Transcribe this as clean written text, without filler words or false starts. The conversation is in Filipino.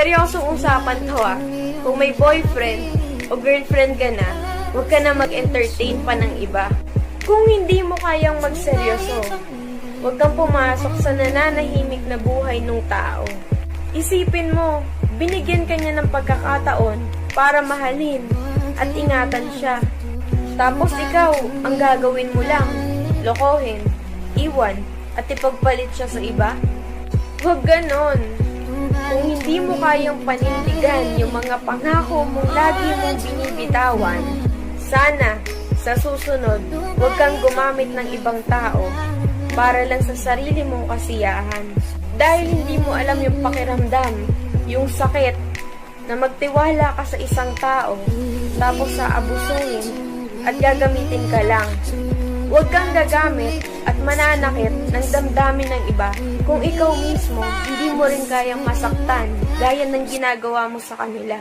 Seryosong usapan to Kung may boyfriend o girlfriend ka na, huwag ka na mag-entertain pa ng iba. Kung hindi mo kayang magseryoso, huwag kang pumasok sa nananahimik na buhay ng tao. Isipin mo, binigyan ka niya ng pagkakataon para mahalin at ingatan siya. Tapos ikaw, ang gagawin mo lang, lokohin, iwan, at ipagpalit siya sa iba? Huwag ganon. Kung hindi mo kayang panindigan yung mga pangako mong lagi mong binibitawan, sana, sa susunod, huwag kang gumamit ng ibang tao para lang sa sarili mong kasiyahan. Dahil hindi mo alam yung pakiramdam, yung sakit, na magtiwala ka sa isang tao, tapos sa abusuhin at gagamitin ka lang. Huwag kang gagamit at mananakit ng damdamin ng iba kung ikaw mismo hindi mo rin kayang masaktan gaya ng ginagawa mo sa kanila.